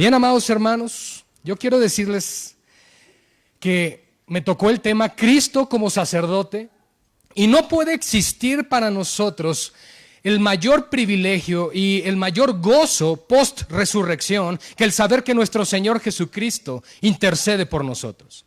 Bien, amados hermanos, yo quiero decirles que me tocó el tema Cristo como sacerdote y no puede existir para nosotros el mayor privilegio y el mayor gozo post-resurrección que el saber que nuestro Señor Jesucristo intercede por nosotros.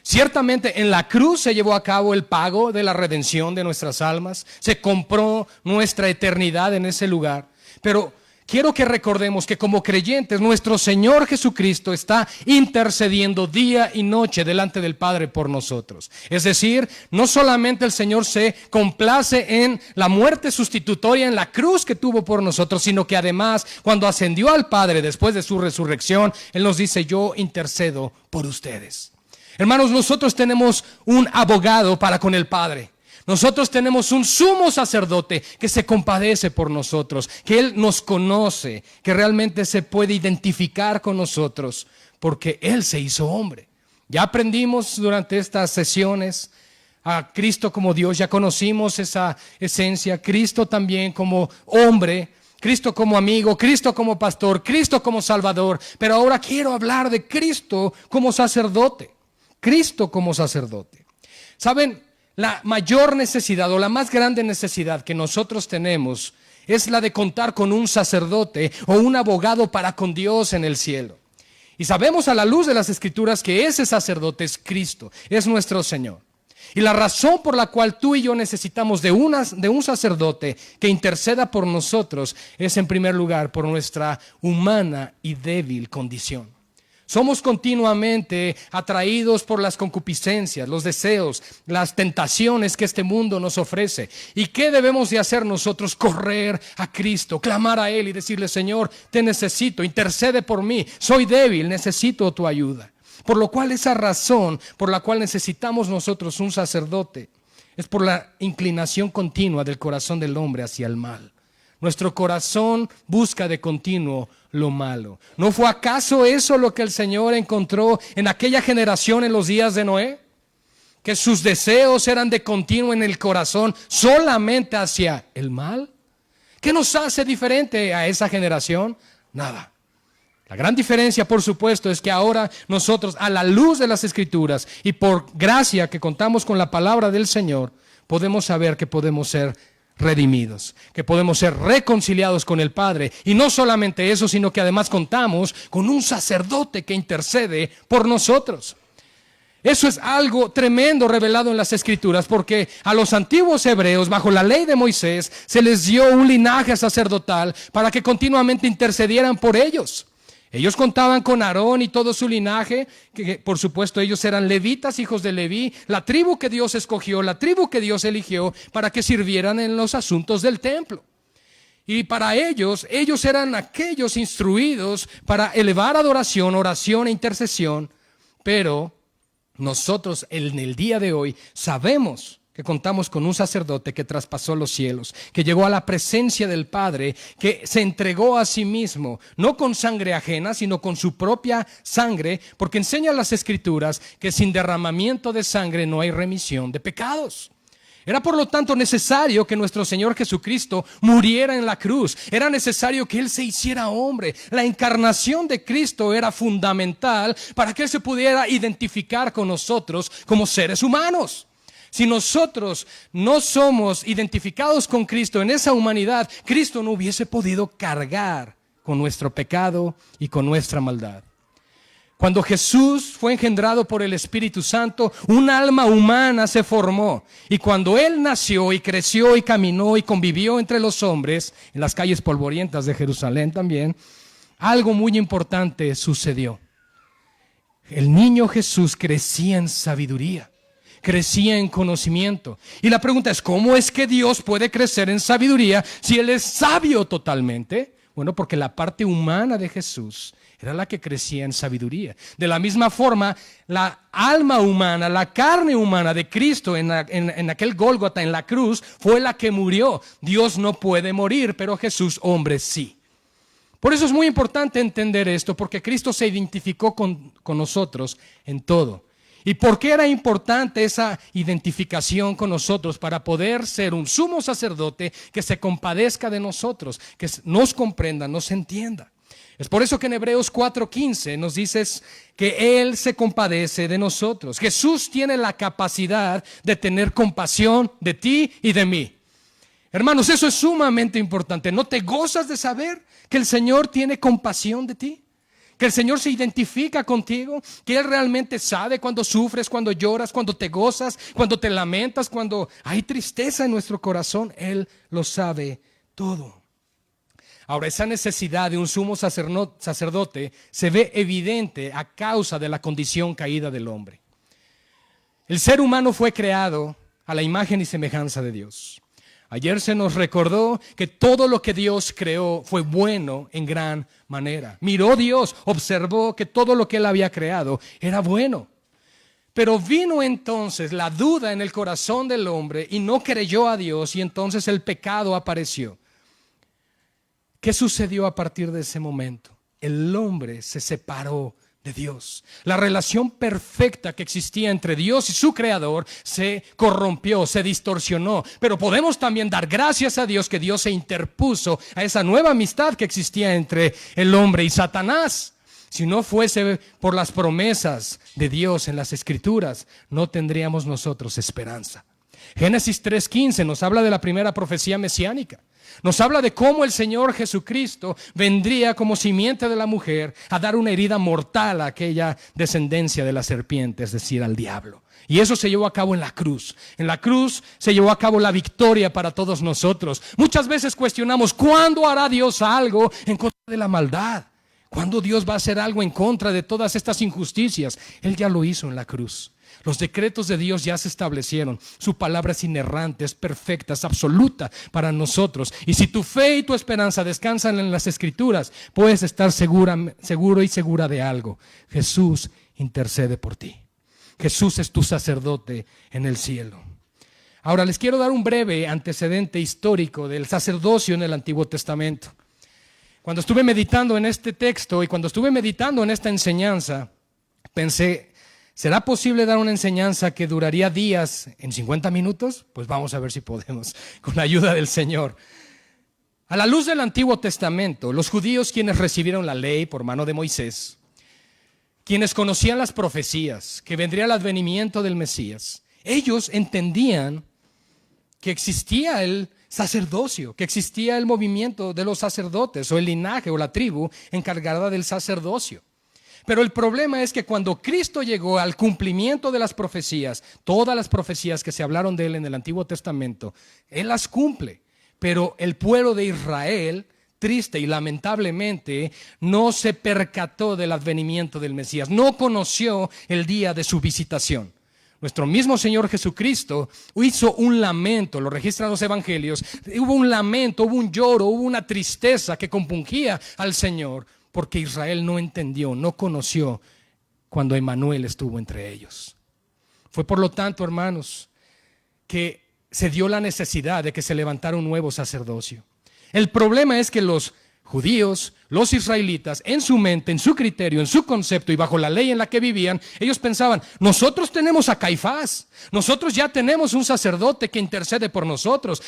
Ciertamente en la cruz se llevó a cabo el pago de la redención de nuestras almas, se compró nuestra eternidad en ese lugar, pero quiero que recordemos que como creyentes nuestro Señor Jesucristo está intercediendo día y noche delante del Padre por nosotros. Es decir, no solamente el Señor se complace en la muerte sustitutoria en la cruz que tuvo por nosotros, sino que además cuando ascendió al Padre después de su resurrección, Él nos dice: yo intercedo por ustedes. Hermanos, nosotros tenemos un abogado para con el Padre. Nosotros tenemos un sumo sacerdote que se compadece por nosotros, que Él nos conoce, que realmente se puede identificar con nosotros, porque Él se hizo hombre. Ya aprendimos durante estas sesiones a Cristo como Dios, ya conocimos esa esencia, Cristo también como hombre, Cristo como amigo, Cristo como pastor, Cristo como salvador, pero ahora quiero hablar de Cristo como sacerdote. Cristo como sacerdote. ¿Saben? La mayor necesidad o la más grande necesidad que nosotros tenemos es la de contar con un sacerdote o un abogado para con Dios en el cielo. Y sabemos a la luz de las Escrituras que ese sacerdote es Cristo, es nuestro Señor. Y la razón por la cual tú y yo necesitamos de un sacerdote que interceda por nosotros es en primer lugar por nuestra humana y débil condición. Somos continuamente atraídos por las concupiscencias, los deseos, las tentaciones que este mundo nos ofrece. ¿Y qué debemos de hacer nosotros? Correr a Cristo, clamar a Él y decirle: Señor, te necesito, intercede por mí, soy débil, necesito tu ayuda. Por lo cual esa razón por la cual necesitamos nosotros un sacerdote es por la inclinación continua del corazón del hombre hacia el mal. Nuestro corazón busca de continuo lo malo. ¿No fue acaso eso lo que el Señor encontró en aquella generación en los días de Noé? Que sus deseos eran de continuo en el corazón solamente hacia el mal. ¿Qué nos hace diferente a esa generación? Nada. La gran diferencia, por supuesto, es que ahora nosotros, a la luz de las Escrituras y por gracia que contamos con la palabra del Señor, podemos saber que podemos ser redimidos, que podemos ser reconciliados con el Padre. Y no solamente eso, sino que además contamos con un sacerdote que intercede por nosotros. Eso es algo tremendo revelado en las Escrituras, porque a los antiguos hebreos, bajo la ley de Moisés, se les dio un linaje sacerdotal para que continuamente intercedieran por ellos. Ellos contaban con Aarón y todo su linaje, que por supuesto ellos eran levitas, hijos de Leví, la tribu que Dios escogió, la tribu que Dios eligió para que sirvieran en los asuntos del templo. Y para ellos eran aquellos instruidos para elevar adoración, oración e intercesión. Pero nosotros en el día de hoy sabemos que contamos con un sacerdote que traspasó los cielos, que llegó a la presencia del Padre, que se entregó a sí mismo, no con sangre ajena, sino con su propia sangre, porque enseña las Escrituras que sin derramamiento de sangre no hay remisión de pecados. Era por lo tanto necesario que nuestro Señor Jesucristo muriera en la cruz. Era necesario que Él se hiciera hombre. La encarnación de Cristo era fundamental para que Él se pudiera identificar con nosotros como seres humanos. Si nosotros no somos identificados con Cristo en esa humanidad, Cristo no hubiese podido cargar con nuestro pecado y con nuestra maldad. Cuando Jesús fue engendrado por el Espíritu Santo, un alma humana se formó. Y cuando Él nació y creció y caminó y convivió entre los hombres, en las calles polvorientas de Jerusalén también, algo muy importante sucedió. El niño Jesús crecía en sabiduría. Crecía en conocimiento. Y la pregunta es: ¿cómo es que Dios puede crecer en sabiduría si Él es sabio totalmente? Bueno, porque la parte humana de Jesús era la que crecía en sabiduría. De la misma forma, la alma humana, la carne humana de Cristo en aquel Gólgota, en la cruz, fue la que murió. Dios no puede morir, pero Jesús, hombre, sí. Por eso es muy importante entender esto, porque Cristo se identificó con nosotros en todo. ¿Y por qué era importante esa identificación con nosotros? Para poder ser un sumo sacerdote que se compadezca de nosotros, que nos comprenda, nos entienda. Es por eso que en Hebreos 4:15 nos dices que Él se compadece de nosotros. Jesús tiene la capacidad de tener compasión de ti y de mí. Hermanos, eso es sumamente importante. ¿No te gozas de saber que el Señor tiene compasión de ti? Que el Señor se identifica contigo, que Él realmente sabe cuando sufres, cuando lloras, cuando te gozas, cuando te lamentas, cuando hay tristeza en nuestro corazón. Él lo sabe todo. Ahora, esa necesidad de un sumo sacerdote se ve evidente a causa de la condición caída del hombre. El ser humano fue creado a la imagen y semejanza de Dios. Ayer se nos recordó que todo lo que Dios creó fue bueno en gran manera. Miró Dios, observó que todo lo que Él había creado era bueno. Pero vino entonces la duda en el corazón del hombre y no creyó a Dios, y entonces el pecado apareció. ¿Qué sucedió a partir de ese momento? El hombre se separó de Dios. La relación perfecta que existía entre Dios y su creador se corrompió, se distorsionó. Pero podemos también dar gracias a Dios que Dios se interpuso a esa nueva amistad que existía entre el hombre y Satanás. Si no fuese por las promesas de Dios en las Escrituras, no tendríamos nosotros esperanza. Génesis 3:15 nos habla de la primera profecía mesiánica. Nos habla de cómo el Señor Jesucristo vendría como simiente de la mujer a dar una herida mortal a aquella descendencia de la serpiente, es decir, al diablo. Y eso se llevó a cabo en la cruz. En la cruz se llevó a cabo la victoria para todos nosotros. Muchas veces cuestionamos, ¿cuándo hará Dios algo en contra de la maldad? ¿Cuándo Dios va a hacer algo en contra de todas estas injusticias? Él ya lo hizo en la cruz. Los decretos de Dios ya se establecieron. Su palabra es inerrante, es perfecta, es absoluta para nosotros. Y si tu fe y tu esperanza descansan en las Escrituras, puedes estar seguro y segura de algo. Jesús intercede por ti. Jesús es tu sacerdote en el cielo. Ahora les quiero dar un breve antecedente histórico del sacerdocio en el Antiguo Testamento. Cuando estuve meditando en este texto y cuando estuve meditando en esta enseñanza, pensé, ¿será posible dar una enseñanza que duraría días en 50 minutos? Pues vamos a ver si podemos, con la ayuda del Señor. A la luz del Antiguo Testamento, los judíos, quienes recibieron la ley por mano de Moisés, quienes conocían las profecías, que vendría el advenimiento del Mesías, ellos entendían que existía el sacerdocio, que existía el movimiento de los sacerdotes o el linaje o la tribu encargada del sacerdocio. Pero el problema es que cuando Cristo llegó al cumplimiento de las profecías, todas las profecías que se hablaron de Él en el Antiguo Testamento, Él las cumple. Pero el pueblo de Israel, triste y lamentablemente, no se percató del advenimiento del Mesías, no conoció el día de su visitación. Nuestro mismo Señor Jesucristo hizo un lamento, lo registran los evangelios, hubo un lamento, hubo un lloro, hubo una tristeza que compungía al Señor, porque Israel no entendió, no conoció cuando Emmanuel estuvo entre ellos. Fue por lo tanto, hermanos, que se dio la necesidad de que se levantara un nuevo sacerdocio. El problema es que los judíos, los israelitas, en su mente, en su criterio, en su concepto y bajo la ley en la que vivían, ellos pensaban, nosotros tenemos a Caifás, nosotros ya tenemos un sacerdote que intercede por nosotros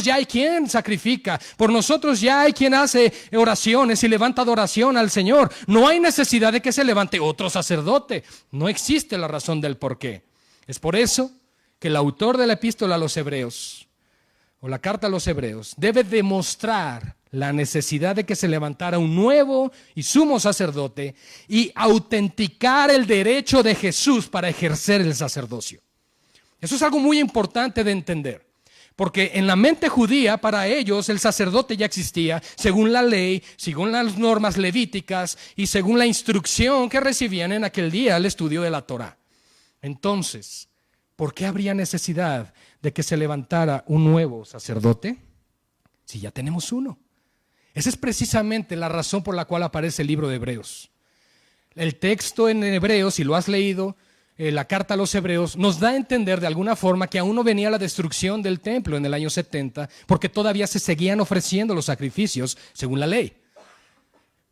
ya hay quien sacrifica, por nosotros ya hay quien hace oraciones y levanta adoración al Señor, no hay necesidad de que se levante otro sacerdote, no existe la razón del por qué. Es por eso que el autor de la epístola a los Hebreos, o la carta a los Hebreos, debe demostrar la necesidad de que se levantara un nuevo y sumo sacerdote y autenticar el derecho de Jesús para ejercer el sacerdocio. Eso es algo muy importante de entender, porque en la mente judía, para ellos, el sacerdote ya existía según la ley, según las normas levíticas y según la instrucción que recibían en aquel día al estudio de la Torá. Entonces, ¿por qué habría necesidad de que se levantara un nuevo sacerdote si ya tenemos uno? Esa es precisamente la razón por la cual aparece el libro de Hebreos. El texto en Hebreos, si lo has leído, la carta a los Hebreos, nos da a entender de alguna forma que aún no venía la destrucción del templo en el año 70, porque todavía se seguían ofreciendo los sacrificios según la ley.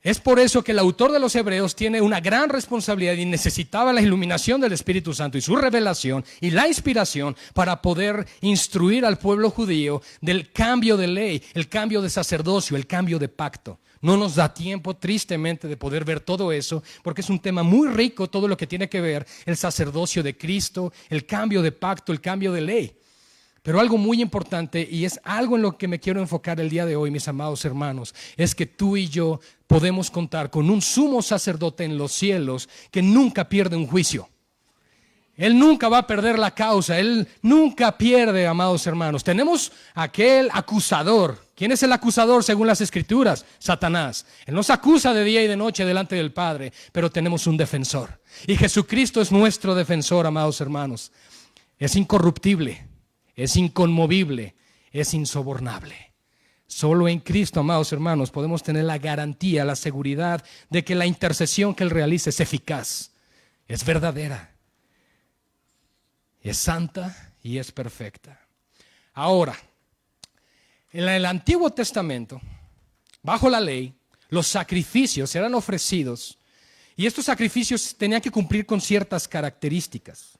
Es por eso que el autor de los Hebreos tiene una gran responsabilidad y necesitaba la iluminación del Espíritu Santo y su revelación y la inspiración para poder instruir al pueblo judío del cambio de ley, el cambio de sacerdocio, el cambio de pacto. No nos da tiempo, tristemente, de poder ver todo eso, porque es un tema muy rico, todo lo que tiene que ver el sacerdocio de Cristo, el cambio de pacto, el cambio de ley. Pero algo muy importante, y es algo en lo que me quiero enfocar el día de hoy, mis amados hermanos, es que tú y yo podemos contar con un sumo sacerdote en los cielos que nunca pierde un juicio. Él nunca va a perder la causa, Él nunca pierde, amados hermanos. Tenemos aquel acusador. ¿Quién es el acusador según las Escrituras? Satanás. Él nos acusa de día y de noche delante del Padre, pero tenemos un defensor. Y Jesucristo es nuestro defensor, amados hermanos. Es incorruptible, es inconmovible, es insobornable. Solo en Cristo, amados hermanos, podemos tener la garantía, la seguridad de que la intercesión que Él realiza es eficaz, es verdadera, es santa y es perfecta. Ahora, en el Antiguo Testamento, bajo la ley, los sacrificios eran ofrecidos y estos sacrificios tenían que cumplir con ciertas características.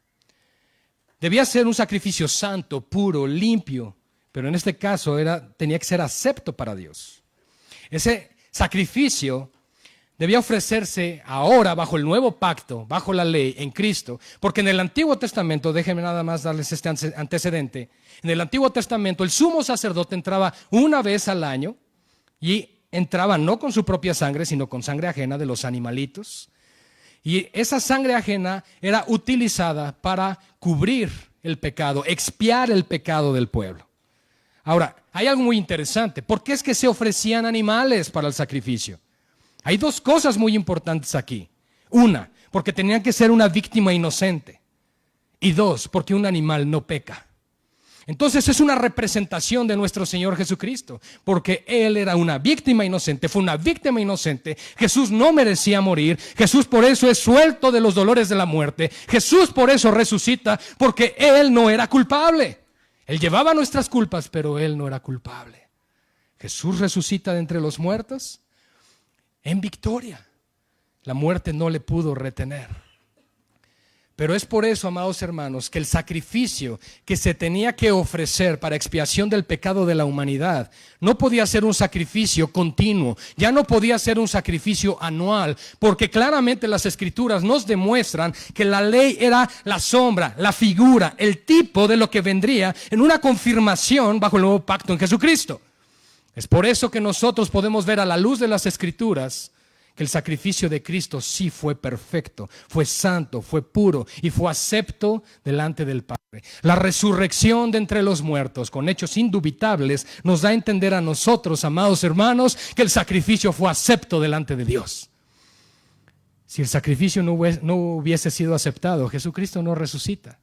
Debía ser un sacrificio santo, puro, limpio, pero en este caso tenía que ser acepto para Dios. Ese sacrificio debía ofrecerse ahora bajo el nuevo pacto, bajo la ley, en Cristo, porque en el Antiguo Testamento, déjenme nada más darles este antecedente, en el Antiguo Testamento el sumo sacerdote entraba una vez al año y entraba no con su propia sangre, sino con sangre ajena de los animalitos. Y esa sangre ajena era utilizada para cubrir el pecado, expiar el pecado del pueblo. Ahora, hay algo muy interesante. ¿Por qué es que se ofrecían animales para el sacrificio? Hay dos cosas muy importantes aquí. Una, porque tenían que ser una víctima inocente. Y dos, porque un animal no peca. Entonces es una representación de nuestro Señor Jesucristo, porque Él era una víctima inocente, fue una víctima inocente. Jesús no merecía morir, Jesús por eso es suelto de los dolores de la muerte, Jesús por eso resucita, porque Él no era culpable. Él llevaba nuestras culpas, pero Él no era culpable. Jesús resucita de entre los muertos en victoria. La muerte no le pudo retener. Pero es por eso, amados hermanos, que el sacrificio que se tenía que ofrecer para expiación del pecado de la humanidad no podía ser un sacrificio continuo, ya no podía ser un sacrificio anual, porque claramente las Escrituras nos demuestran que la ley era la sombra, la figura, el tipo de lo que vendría en una confirmación bajo el nuevo pacto en Jesucristo. Es por eso que nosotros podemos ver a la luz de las Escrituras que el sacrificio de Cristo sí fue perfecto, fue santo, fue puro y fue acepto delante del Padre. La resurrección de entre los muertos, con hechos indubitables, nos da a entender a nosotros, amados hermanos, que el sacrificio fue acepto delante de Dios. Si el sacrificio no hubiese sido aceptado, Jesucristo no resucita,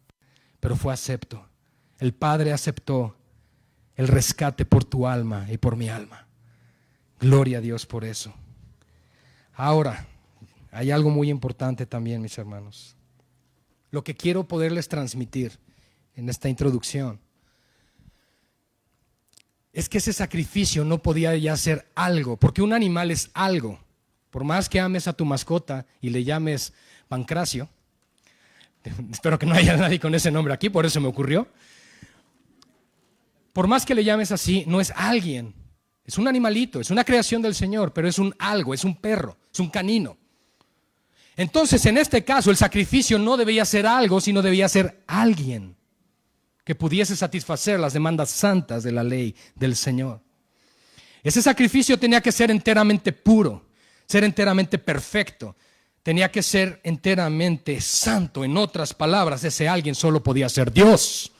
pero fue acepto. El Padre aceptó el rescate por tu alma y por mi alma. Gloria a Dios por eso. Ahora, hay algo muy importante también, mis hermanos. Lo que quiero poderles transmitir en esta introducción es que ese sacrificio no podía ya ser algo, porque un animal es algo. Por más que ames a tu mascota y le llames Pancracio, espero que no haya nadie con ese nombre aquí, por eso me ocurrió. Por más que le llames así, no es alguien. Es un animalito, es una creación del Señor, pero es un algo, es un perro, es un canino. Entonces, en este caso, el sacrificio no debía ser algo, sino debía ser alguien que pudiese satisfacer las demandas santas de la ley del Señor. Ese sacrificio tenía que ser enteramente puro, ser enteramente perfecto, tenía que ser enteramente santo. En otras palabras, ese alguien solo podía ser Dios.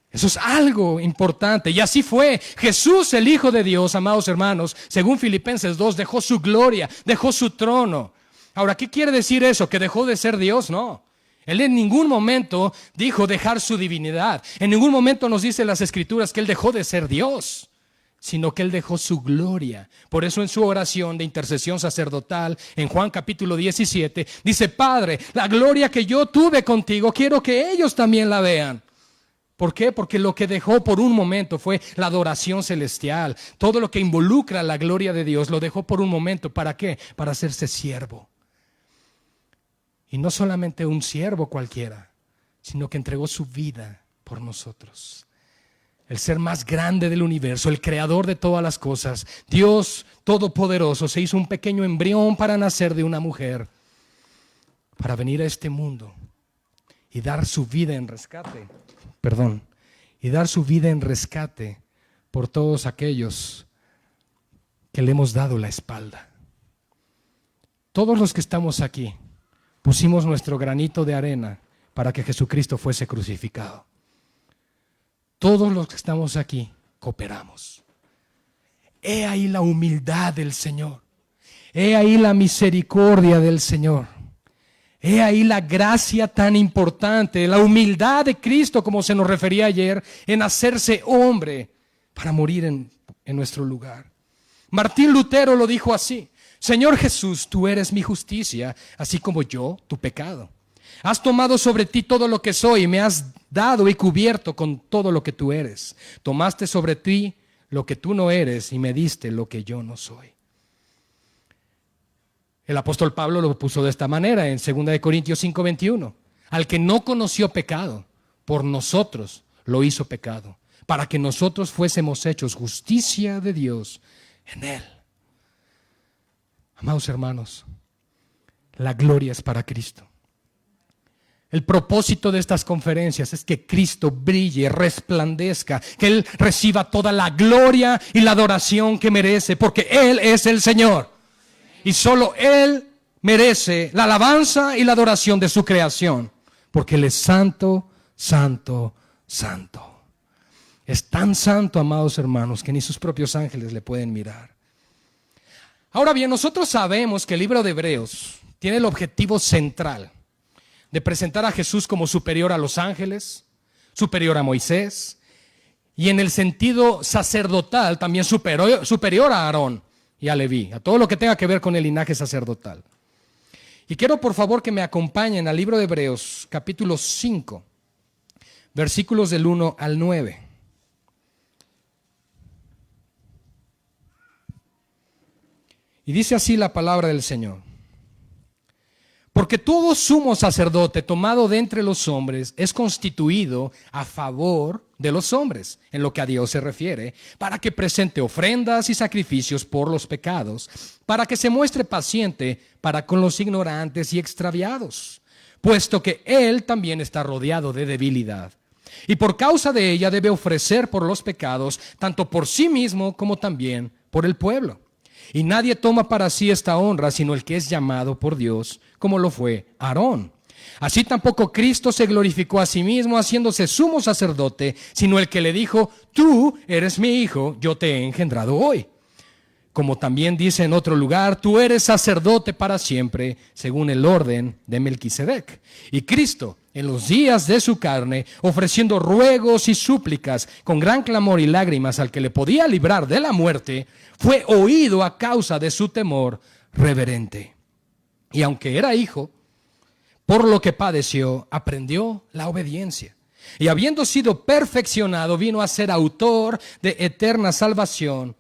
Eso es algo importante, y así fue. Jesús, el Hijo de Dios, amados hermanos, según Filipenses 2, dejó su gloria, dejó su trono. Ahora, ¿qué quiere decir eso? ¿Que dejó de ser Dios? No. Él en ningún momento dijo dejar su divinidad. En ningún momento nos dice las Escrituras que Él dejó de ser Dios, sino que Él dejó su gloria. Por eso en su oración de intercesión sacerdotal, en Juan capítulo 17, dice: Padre, la gloria que yo tuve contigo, quiero que ellos también la vean. ¿Por qué? Porque lo que dejó por un momento fue la adoración celestial. Todo lo que involucra la gloria de Dios lo dejó por un momento. ¿Para qué? Para hacerse siervo. Y no solamente un siervo cualquiera, sino que entregó su vida por nosotros. el ser más grande del universo, el creador de todas las cosas, Dios todopoderoso, se hizo un pequeño embrión para nacer de una mujer, para venir a este mundo y dar su vida en rescate, y dar su vida en rescate por todos aquellos que le hemos dado la espalda. Todos los que estamos aquí pusimos nuestro granito de arena para que Jesucristo fuese crucificado. Todos los que estamos aquí cooperamos. He ahí la humildad del Señor. He ahí la misericordia del Señor. He ahí la gracia tan importante, la humildad de Cristo, como se nos refería ayer, en hacerse hombre para morir en nuestro lugar. Martín Lutero lo dijo así: Señor Jesús, tú eres mi justicia, así como yo tu pecado. Has tomado sobre ti todo lo que soy y me has dado y cubierto con todo lo que tú eres. Tomaste sobre ti lo que tú no eres y me diste lo que yo no soy. El apóstol Pablo lo puso de esta manera en 2 Corintios 5:21. Al que no conoció pecado, por nosotros lo hizo pecado, para que nosotros fuésemos hechos justicia de Dios en él. Amados hermanos, la gloria es para Cristo. El propósito de estas conferencias es que Cristo brille, resplandezca, que Él reciba toda la gloria y la adoración que merece, porque Él es el Señor. Y solo Él merece la alabanza y la adoración de su creación, porque Él es santo, santo, santo. Es tan santo, amados hermanos, que ni sus propios ángeles le pueden mirar. Ahora bien, nosotros sabemos que el libro de Hebreos tiene el objetivo central de presentar a Jesús como superior a los ángeles, superior a Moisés, y en el sentido sacerdotal también superior a Aarón y a Leví, a todo lo que tenga que ver con el linaje sacerdotal. Y quiero por favor que me acompañen al libro de Hebreos, capítulo 5, versículos del 1 al 9. Y dice así la palabra del Señor: porque todo sumo sacerdote tomado de entre los hombres es constituido a favor de los hombres, en lo que a Dios se refiere, para que presente ofrendas y sacrificios por los pecados, para que se muestre paciente para con los ignorantes y extraviados, puesto que Él también está rodeado de debilidad. Y por causa de ella debe ofrecer por los pecados, tanto por sí mismo como también por el pueblo. Y nadie toma para sí esta honra, sino el que es llamado por Dios, como lo fue Aarón. Así tampoco Cristo se glorificó a sí mismo, haciéndose sumo sacerdote, sino el que le dijo: tú eres mi hijo, yo te he engendrado hoy. Como también dice en otro lugar: tú eres sacerdote para siempre, según el orden de Melquisedec. Y Cristo, en los días de su carne, ofreciendo ruegos y súplicas con gran clamor y lágrimas al que le podía librar de la muerte, fue oído a causa de su temor reverente. Y aunque era hijo, por lo que padeció, aprendió la obediencia. Y habiendo sido perfeccionado, vino a ser autor de eterna salvación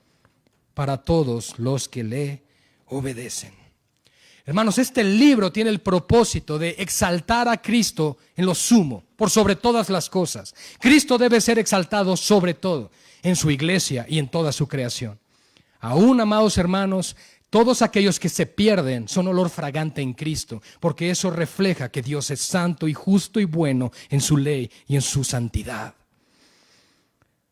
para todos los que le obedecen. Hermanos, este libro tiene el propósito de exaltar a Cristo en lo sumo, por sobre todas las cosas. Cristo debe ser exaltado sobre todo, en su iglesia y en toda su creación. Aún, amados hermanos, todos aquellos que se pierden son olor fragante en Cristo, porque eso refleja que Dios es santo y justo y bueno en su ley y en su santidad.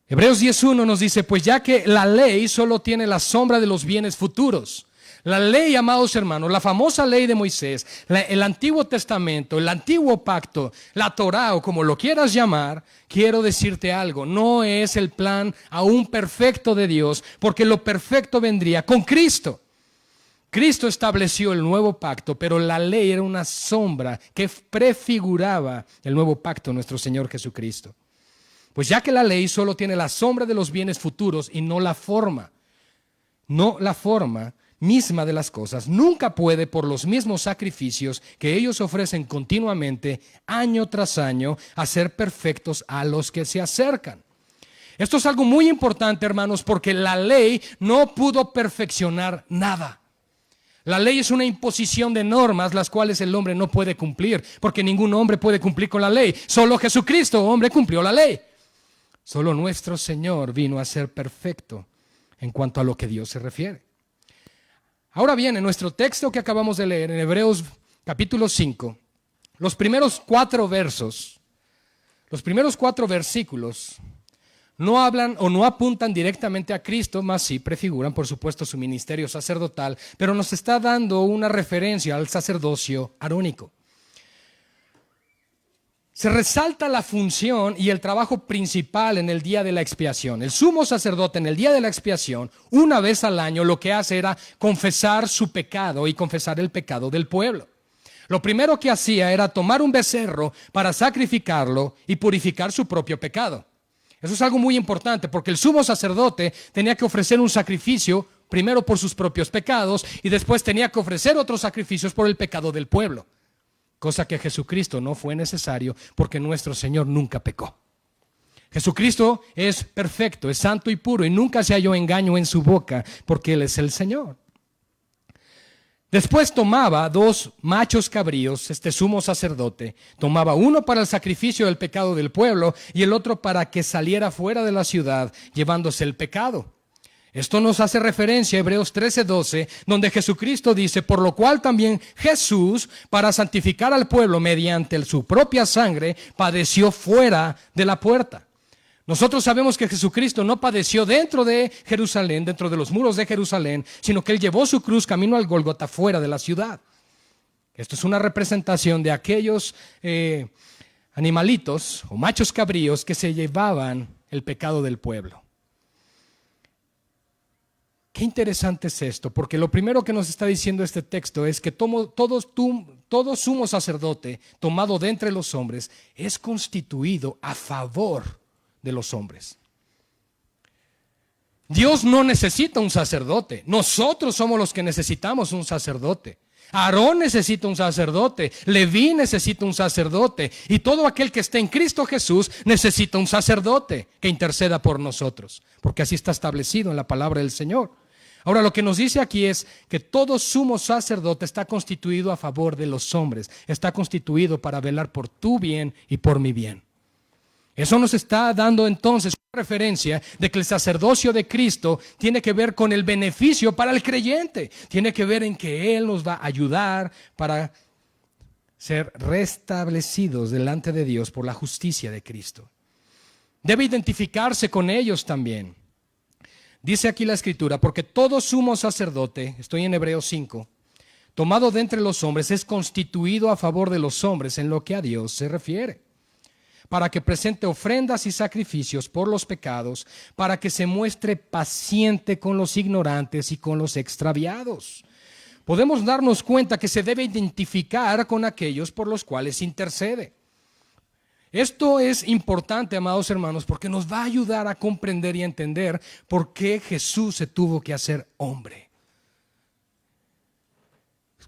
Hebreos 10:1 nos dice: pues ya que la ley solo tiene la sombra de los bienes futuros. La ley, amados hermanos, la famosa ley de Moisés, el Antiguo Testamento, el Antiguo Pacto, la Torá o como lo quieras llamar, quiero decirte algo: no es el plan aún perfecto de Dios, porque lo perfecto vendría con Cristo. Cristo estableció el nuevo pacto, pero la ley era una sombra que prefiguraba el nuevo pacto, nuestro Señor Jesucristo. Pues ya que la ley solo tiene la sombra de los bienes futuros y no la forma misma de las cosas, nunca puede, por los mismos sacrificios que ellos ofrecen continuamente, año tras año, hacer perfectos a los que se acercan. Esto es algo muy importante, hermanos, porque la ley no pudo perfeccionar nada. La ley es una imposición de normas las cuales el hombre no puede cumplir, porque ningún hombre puede cumplir con la ley. Solo Jesucristo, hombre, cumplió la ley. Solo nuestro Señor vino a ser perfecto en cuanto a lo que Dios se refiere. Ahora bien, en nuestro texto que acabamos de leer, en Hebreos capítulo 5, los primeros 4 versículos no hablan o no apuntan directamente a Cristo, más sí prefiguran, por supuesto, su ministerio sacerdotal, pero nos está dando una referencia al sacerdocio arónico. Se resalta la función y el trabajo principal en el día de la expiación. El sumo sacerdote en el día de la expiación, una vez al año, lo que hace era confesar su pecado y confesar el pecado del pueblo. Lo primero que hacía era tomar un becerro para sacrificarlo y purificar su propio pecado. Eso es algo muy importante porque el sumo sacerdote tenía que ofrecer un sacrificio primero por sus propios pecados y después tenía que ofrecer otros sacrificios por el pecado del pueblo. Cosa que Jesucristo no fue necesario porque nuestro Señor nunca pecó. Jesucristo es perfecto, es santo y puro y nunca se halló engaño en su boca porque Él es el Señor. Después tomaba 2 machos cabríos, este sumo sacerdote, tomaba uno para el sacrificio del pecado del pueblo y el otro para que saliera fuera de la ciudad llevándose el pecado. Esto nos hace referencia a Hebreos 13:12, donde Jesucristo dice, por lo cual también Jesús, para santificar al pueblo mediante su propia sangre, padeció fuera de la puerta. Nosotros sabemos que Jesucristo no padeció dentro de Jerusalén, dentro de los muros de Jerusalén, sino que Él llevó su cruz camino al Gólgota fuera de la ciudad. Esto es una representación de aquellos animalitos o machos cabríos que se llevaban el pecado del pueblo. Qué interesante es esto, porque lo primero que nos está diciendo este texto es que todo sumo sacerdote tomado de entre los hombres es constituido a favor de los hombres. Dios no necesita un sacerdote, nosotros somos los que necesitamos un sacerdote. Aarón necesita un sacerdote, Leví necesita un sacerdote y todo aquel que esté en Cristo Jesús necesita un sacerdote que interceda por nosotros, porque así está establecido en la palabra del Señor. Ahora lo que nos dice aquí es que todo sumo sacerdote está constituido a favor de los hombres, está constituido para velar por tu bien y por mi bien. Eso nos está dando entonces una referencia de que el sacerdocio de Cristo tiene que ver con el beneficio para el creyente. Tiene que ver en que Él nos va a ayudar para ser restablecidos delante de Dios por la justicia de Cristo. Debe identificarse con ellos también. Dice aquí la Escritura, porque todo sumo sacerdote, estoy en Hebreos 5, tomado de entre los hombres, es constituido a favor de los hombres en lo que a Dios se refiere, para que presente ofrendas y sacrificios por los pecados, para que se muestre paciente con los ignorantes y con los extraviados. Podemos darnos cuenta que se debe identificar con aquellos por los cuales intercede. Esto es importante, amados hermanos, porque nos va a ayudar a comprender y a entender por qué Jesús se tuvo que hacer hombre.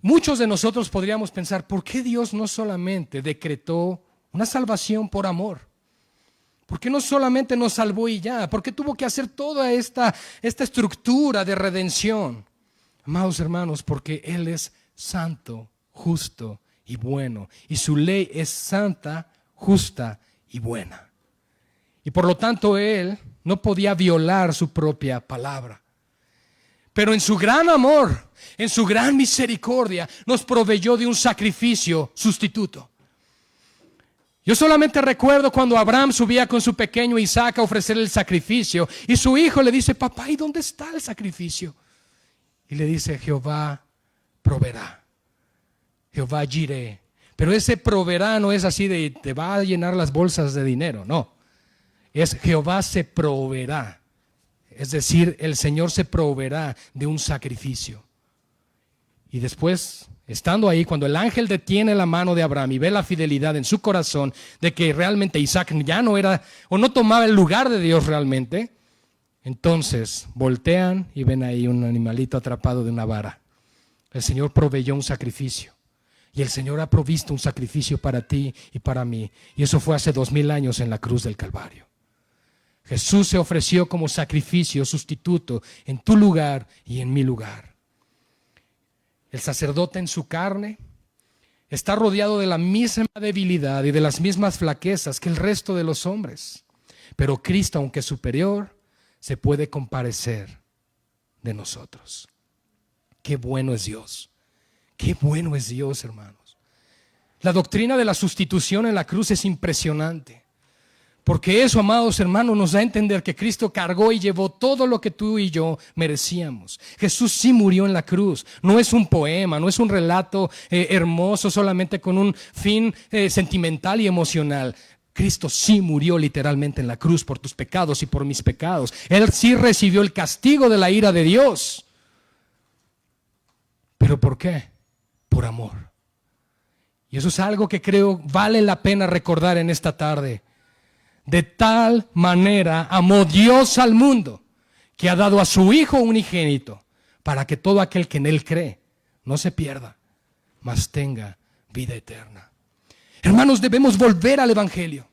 Muchos de nosotros podríamos pensar, ¿por qué Dios no solamente decretó una salvación por amor? ¿Por qué no solamente nos salvó y ya? ¿Por qué tuvo que hacer toda esta estructura de redención? Amados hermanos, porque Él es santo, justo y bueno. Y su ley es santa, justa y buena. Y por lo tanto Él no podía violar su propia palabra. Pero en su gran amor, en su gran misericordia, nos proveyó de un sacrificio sustituto. Yo solamente recuerdo cuando Abraham subía con su pequeño Isaac a ofrecer el sacrificio y su hijo le dice, papá, ¿y dónde está el sacrificio? Y le dice, Jehová proveerá, Jehová jiré. Pero ese proveerá no es así de te va a llenar las bolsas de dinero, no. Es Jehová se proveerá. Es decir, el Señor se proveerá de un sacrificio. Y después, estando ahí, cuando el ángel detiene la mano de Abraham y ve la fidelidad en su corazón de que realmente Isaac ya no era o no tomaba el lugar de Dios realmente, entonces voltean y ven ahí un animalito atrapado de una vara. El Señor proveyó un sacrificio. Y el Señor ha provisto un sacrificio para ti y para mí. Y eso fue hace 2000 años en la cruz del Calvario. Jesús se ofreció como sacrificio sustituto en tu lugar y en mi lugar. El sacerdote en su carne está rodeado de la misma debilidad y de las mismas flaquezas que el resto de los hombres. Pero Cristo, aunque superior, se puede compadecer de nosotros. Qué bueno es Dios. Qué bueno es Dios, hermanos. La doctrina de la sustitución en la cruz es impresionante. Porque eso, amados hermanos, nos da a entender que Cristo cargó y llevó todo lo que tú y yo merecíamos. Jesús sí murió en la cruz. No es un poema, no es un relato hermoso solamente con un fin sentimental y emocional. Cristo sí murió literalmente en la cruz por tus pecados y por mis pecados. Él sí recibió el castigo de la ira de Dios. ¿Pero por qué? Por amor. Y eso es algo que creo vale la pena recordar en esta tarde. De tal manera amó Dios al mundo, que ha dado a su Hijo unigénito, para que todo aquel que en Él cree no se pierda, mas tenga vida eterna. Hermanos, debemos volver al Evangelio,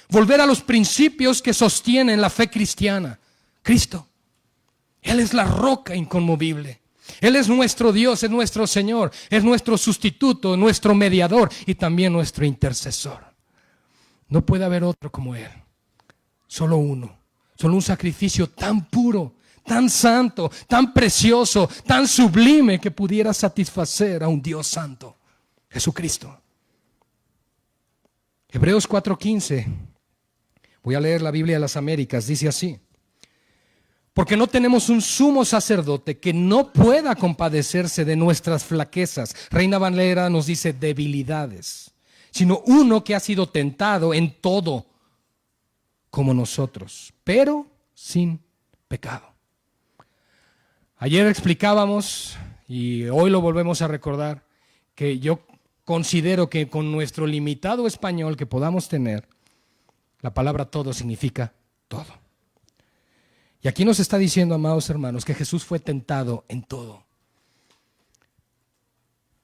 volver a los principios que sostienen la fe cristiana. Cristo, Él es la roca inconmovible. Él es nuestro Dios, es nuestro Señor, es nuestro sustituto, nuestro mediador y también nuestro intercesor. No puede haber otro como Él, solo uno, solo un sacrificio tan puro, tan santo, tan precioso, tan sublime que pudiera satisfacer a un Dios santo, Jesucristo. Hebreos 4:15, voy a leer la Biblia de las Américas, dice así: porque no tenemos un sumo sacerdote que no pueda compadecerse de nuestras flaquezas. Reina Valera nos dice debilidades, sino uno que ha sido tentado en todo como nosotros, pero sin pecado. Ayer explicábamos, y hoy lo volvemos a recordar, que yo considero que con nuestro limitado español que podamos tener, la palabra todo significa todo. Y aquí nos está diciendo, amados hermanos, que Jesús fue tentado en todo.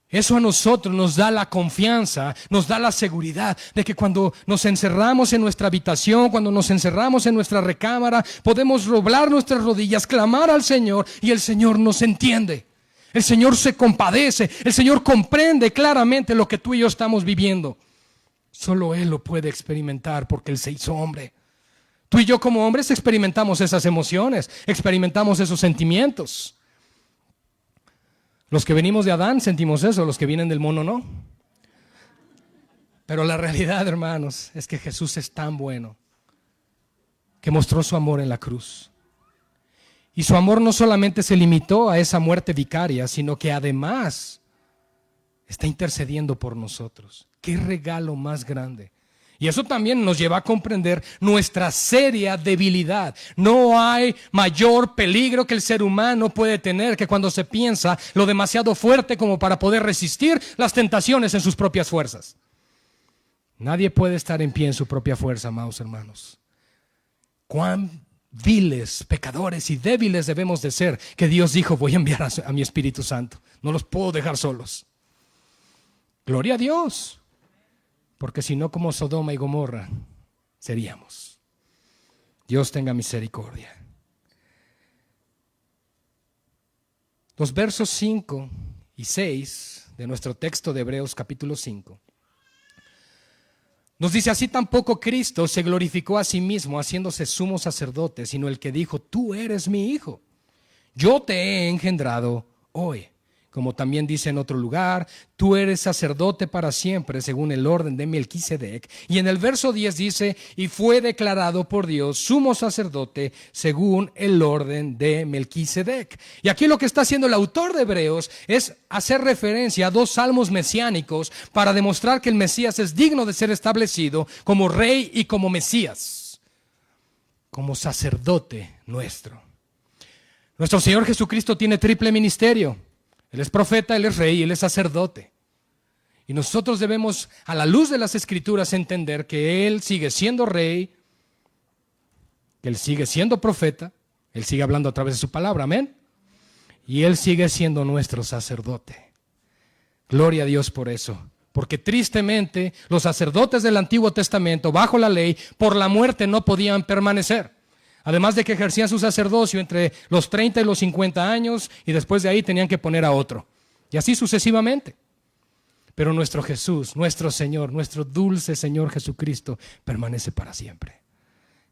Eso a nosotros nos da la confianza, nos da la seguridad de que cuando nos encerramos en nuestra habitación, cuando nos encerramos en nuestra recámara, podemos doblar nuestras rodillas, clamar al Señor y el Señor nos entiende. El Señor se compadece, el Señor comprende claramente lo que tú y yo estamos viviendo. Solo Él lo puede experimentar porque Él se hizo hombre. Tú y yo como hombres experimentamos esas emociones, experimentamos esos sentimientos. Los que venimos de Adán sentimos eso, los que vienen del mono no. Pero la realidad, hermanos, es que Jesús es tan bueno que mostró su amor en la cruz. Y su amor no solamente se limitó a esa muerte vicaria, sino que además está intercediendo por nosotros. ¡Qué regalo más grande! Y eso también nos lleva a comprender nuestra seria debilidad. No hay mayor peligro que el ser humano puede tener que cuando se piensa lo demasiado fuerte como para poder resistir las tentaciones en sus propias fuerzas. Nadie puede estar en pie en su propia fuerza, amados hermanos. Cuán viles, pecadores y débiles debemos de ser, que Dios dijo: voy a enviar a mi Espíritu Santo. No los puedo dejar solos. Gloria a Dios. Porque si no, como Sodoma y Gomorra seríamos. Dios tenga misericordia. Los versos 5 y 6 de nuestro texto de Hebreos capítulo 5 nos dice: así tampoco Cristo se glorificó a sí mismo haciéndose sumo sacerdote, sino el que dijo: tú eres mi hijo, yo te he engendrado hoy. Como también dice en otro lugar: tú eres sacerdote para siempre según el orden de Melquisedec. Y en el verso 10 dice: y fue declarado por Dios sumo sacerdote según el orden de Melquisedec. Y aquí lo que está haciendo el autor de Hebreos es hacer referencia a dos salmos mesiánicos para demostrar que el Mesías es digno de ser establecido como rey y como Mesías, como sacerdote nuestro. Nuestro Señor Jesucristo tiene triple ministerio. Él es profeta, Él es rey y Él es sacerdote. Y nosotros debemos, a la luz de las Escrituras, entender que Él sigue siendo rey, que Él sigue siendo profeta, Él sigue hablando a través de su palabra, amén. Y Él sigue siendo nuestro sacerdote. Gloria a Dios por eso. Porque tristemente los sacerdotes del Antiguo Testamento, bajo la ley, por la muerte no podían permanecer. Además de que ejercían su sacerdocio entre los 30 y los 50 años y después de ahí tenían que poner a otro. Y así sucesivamente. Pero nuestro Jesús, nuestro Señor, nuestro dulce Señor Jesucristo permanece para siempre.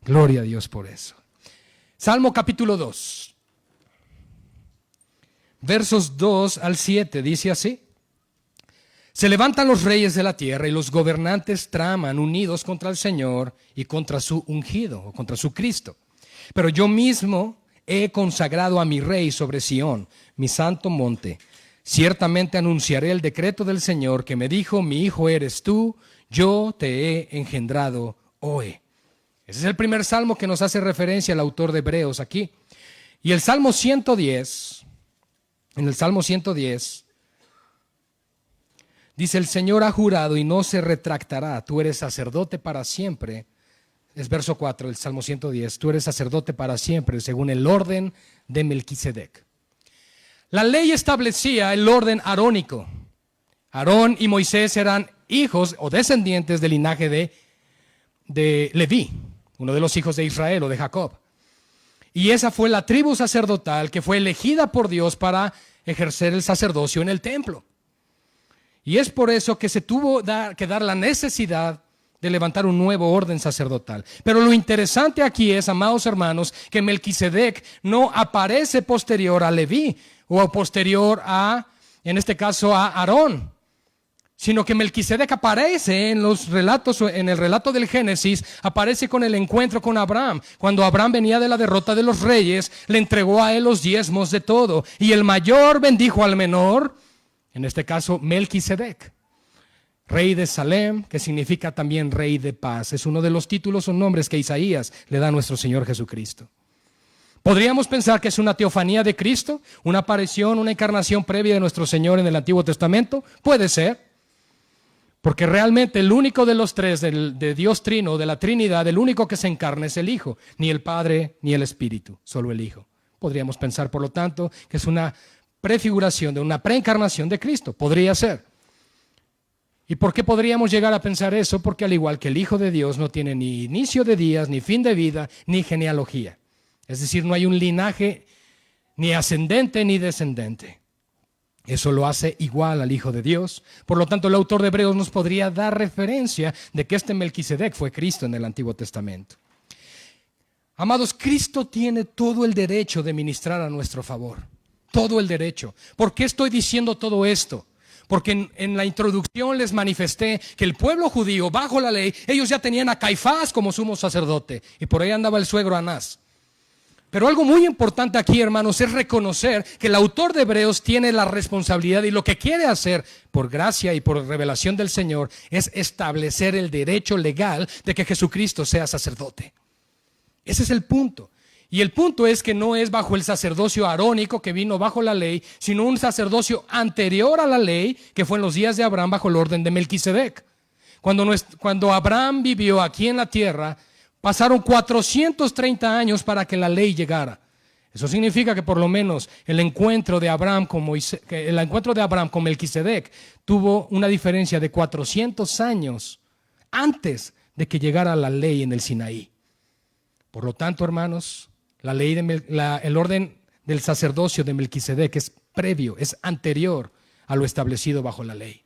Gloria a Dios por eso. Salmo capítulo 2, versos 2 al 7, dice así: Se levantan los reyes de la tierra y los gobernantes traman unidos contra el Señor y contra su ungido, o contra su Cristo. Pero yo mismo he consagrado a mi rey sobre Sión, mi santo monte. Ciertamente anunciaré el decreto del Señor que me dijo: mi hijo eres tú, yo te he engendrado hoy. Ese es el primer salmo que nos hace referencia el autor de Hebreos aquí. Y el Salmo 110, en el Salmo 110, dice: el Señor ha jurado y no se retractará, tú eres sacerdote para siempre. Es verso 4 del Salmo 110, tú eres sacerdote para siempre, según el orden de Melquisedec. La ley establecía el orden arónico. Aarón y Moisés eran hijos o descendientes del linaje de Leví, uno de los hijos de Israel o de Jacob. Y esa fue la tribu sacerdotal que fue elegida por Dios para ejercer el sacerdocio en el templo. Y es por eso que se tuvo que dar la necesidad de levantar un nuevo orden sacerdotal. Pero lo interesante aquí es, amados hermanos, que Melquisedec no aparece posterior a Leví o posterior a, en este caso, a Aarón, sino que Melquisedec aparece en los relatos, en el relato del Génesis, aparece con el encuentro con Abraham. Cuando Abraham venía de la derrota de los reyes, le entregó a él los diezmos de todo, y el mayor bendijo al menor, en este caso Melquisedec. Rey de Salem, que significa también rey de paz. Es uno de los títulos o nombres que Isaías le da a nuestro Señor Jesucristo. ¿Podríamos pensar que es una teofanía de Cristo? ¿Una aparición, una encarnación previa de nuestro Señor en el Antiguo Testamento? Puede ser. Porque realmente el único de los tres, de Dios Trino, de la Trinidad, el único que se encarna es el Hijo. Ni el Padre ni el Espíritu, solo el Hijo. Podríamos pensar, por lo tanto, que es una prefiguración de una preencarnación de Cristo. Podría ser. ¿Y por qué podríamos llegar a pensar eso? Porque al igual que el Hijo de Dios no tiene ni inicio de días, ni fin de vida, ni genealogía. Es decir, no hay un linaje ni ascendente ni descendente. Eso lo hace igual al Hijo de Dios. Por lo tanto, el autor de Hebreos nos podría dar referencia de que este Melquisedec fue Cristo en el Antiguo Testamento. Amados, Cristo tiene todo el derecho de ministrar a nuestro favor. Todo el derecho. ¿Por qué estoy diciendo todo esto? Porque en la introducción les manifesté que el pueblo judío, bajo la ley, ellos ya tenían a Caifás como sumo sacerdote. Y por ahí andaba el suegro Anás. Pero algo muy importante aquí, hermanos, es reconocer que el autor de Hebreos tiene la responsabilidad y lo que quiere hacer, por gracia y por revelación del Señor, es establecer el derecho legal de que Jesucristo sea sacerdote. Ese es el punto. Y el punto es que no es bajo el sacerdocio arónico que vino bajo la ley, sino un sacerdocio anterior a la ley que fue en los días de Abraham bajo el orden de Melquisedec. Cuando Abraham vivió aquí en la tierra, pasaron 430 años para que la ley llegara. Eso significa que por lo menos el encuentro de Abraham con Melquisedec tuvo una diferencia de 400 años antes de que llegara la ley en el Sinaí. Por lo tanto, hermanos, el orden del sacerdocio de Melquisedec es previo, es anterior a lo establecido bajo la ley.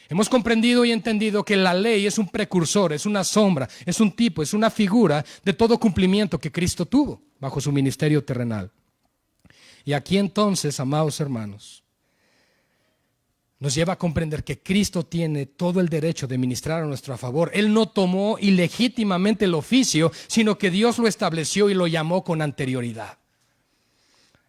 Hemos comprendido y entendido que la ley es un precursor, es una sombra, es un tipo, es una figura de todo cumplimiento que Cristo tuvo bajo su ministerio terrenal. Y aquí entonces, amados hermanos, nos lleva a comprender que Cristo tiene todo el derecho de ministrar a nuestro favor. Él no tomó ilegítimamente el oficio, sino que Dios lo estableció y lo llamó con anterioridad.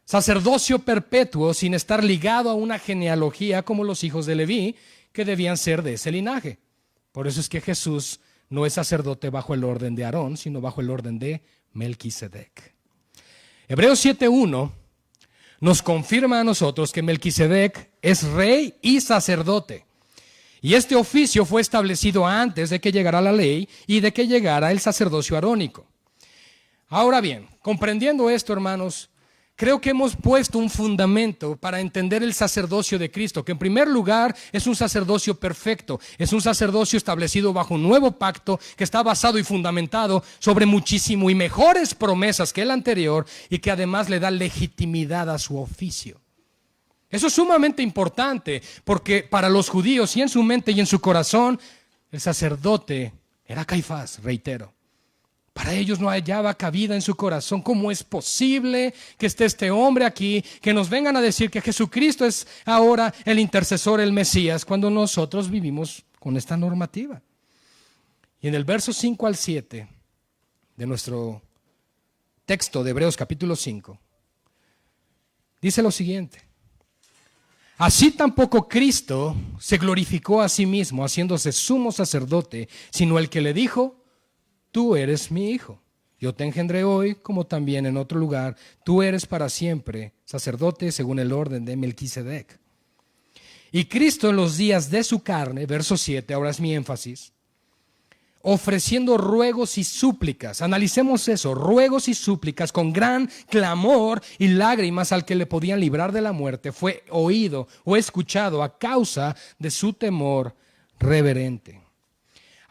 Sacerdocio perpetuo sin estar ligado a una genealogía como los hijos de Leví, que debían ser de ese linaje. Por eso es que Jesús no es sacerdote bajo el orden de Aarón, sino bajo el orden de Melquisedec. Hebreos 7:1 nos confirma a nosotros que Melquisedec es rey y sacerdote. Y este oficio fue establecido antes de que llegara la ley y de que llegara el sacerdocio arónico. Ahora bien, comprendiendo esto, hermanos, creo que hemos puesto un fundamento para entender el sacerdocio de Cristo, que en primer lugar es un sacerdocio perfecto, es un sacerdocio establecido bajo un nuevo pacto que está basado y fundamentado sobre muchísimo y mejores promesas que el anterior y que además le da legitimidad a su oficio. Eso es sumamente importante porque para los judíos y en su mente y en su corazón, el sacerdote era Caifás, reitero. Para ellos no hallaba cabida en su corazón. ¿Cómo es posible que esté este hombre aquí, que nos vengan a decir que Jesucristo es ahora el intercesor, el Mesías, cuando nosotros vivimos con esta normativa? Y en el verso 5 al 7 de nuestro texto de Hebreos capítulo 5, dice lo siguiente: así tampoco Cristo se glorificó a sí mismo, haciéndose sumo sacerdote, sino el que le dijo: tú eres mi hijo, yo te engendré hoy, como también en otro lugar, tú eres para siempre sacerdote según el orden de Melquisedec. Y Cristo en los días de su carne, verso 7, ahora es mi énfasis, ofreciendo ruegos y súplicas, analicemos eso, ruegos y súplicas con gran clamor y lágrimas al que le podían librar de la muerte, fue oído o escuchado a causa de su temor reverente.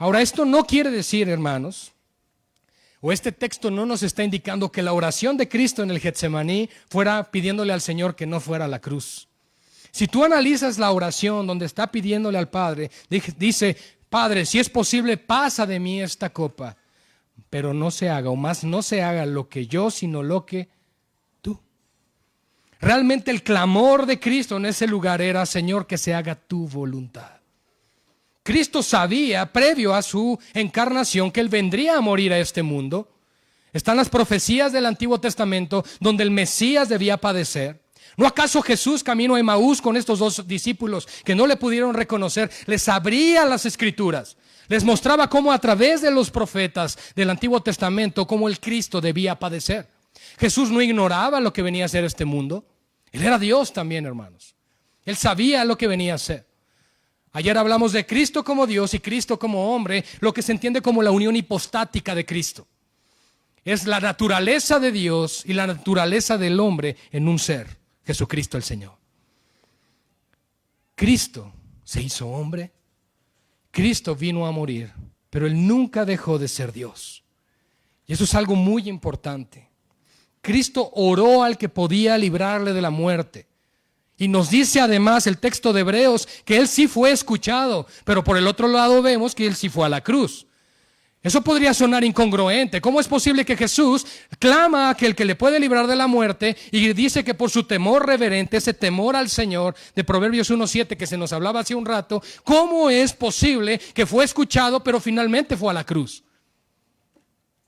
Ahora, esto no quiere decir, hermanos, o este texto no nos está indicando que la oración de Cristo en el Getsemaní fuera pidiéndole al Señor que no fuera a la cruz. Si tú analizas la oración donde está pidiéndole al Padre, dice: Padre, si es posible, pasa de mí esta copa, pero no se haga, o más no se haga lo que yo, sino lo que tú. Realmente el clamor de Cristo en ese lugar era: Señor, que se haga tu voluntad. Cristo sabía, previo a su encarnación, que Él vendría a morir a este mundo. Están las profecías del Antiguo Testamento donde el Mesías debía padecer. ¿No acaso Jesús, camino a Emaús con estos dos discípulos que no le pudieron reconocer, les abría las Escrituras? Les mostraba cómo a través de los profetas del Antiguo Testamento, cómo el Cristo debía padecer. Jesús no ignoraba lo que venía a ser este mundo. Él era Dios también, hermanos. Él sabía lo que venía a ser. Ayer hablamos de Cristo como Dios y Cristo como hombre, lo que se entiende como la unión hipostática de Cristo. Es la naturaleza de Dios y la naturaleza del hombre en un ser, Jesucristo el Señor. Cristo se hizo hombre, Cristo vino a morir, pero Él nunca dejó de ser Dios. Y eso es algo muy importante. Cristo oró al que podía librarle de la muerte. Y nos dice además el texto de Hebreos que Él sí fue escuchado, pero por el otro lado vemos que Él sí fue a la cruz. Eso podría sonar incongruente. ¿Cómo es posible que Jesús clama a aquel que le puede librar de la muerte y dice que por su temor reverente, ese temor al Señor de Proverbios 1:7 que se nos hablaba hace un rato, cómo es posible que fue escuchado pero finalmente fue a la cruz?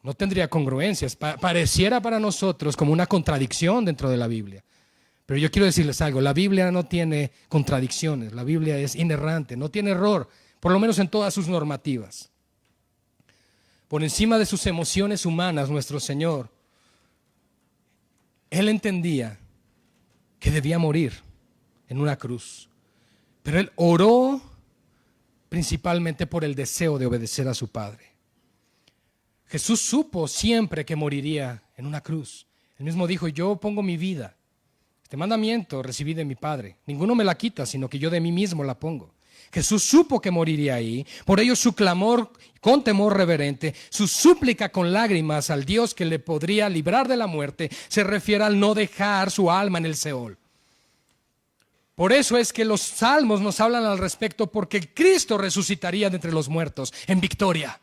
No tendría congruencias. Pareciera para nosotros como una contradicción dentro de la Biblia. Pero yo quiero decirles algo: la Biblia no tiene contradicciones, la Biblia es inerrante, no tiene error, por lo menos en todas sus normativas. Por encima de sus emociones humanas, nuestro Señor, Él entendía que debía morir en una cruz, pero Él oró principalmente por el deseo de obedecer a su Padre. Jesús supo siempre que moriría en una cruz. Él mismo dijo: yo pongo mi vida. Este mandamiento recibí de mi Padre. Ninguno me la quita, sino que yo de mí mismo la pongo. Jesús supo que moriría ahí. Por ello su clamor con temor reverente, su súplica con lágrimas al Dios que le podría librar de la muerte, se refiere al no dejar su alma en el Seol. Por eso es que los salmos nos hablan al respecto, porque Cristo resucitaría de entre los muertos en victoria.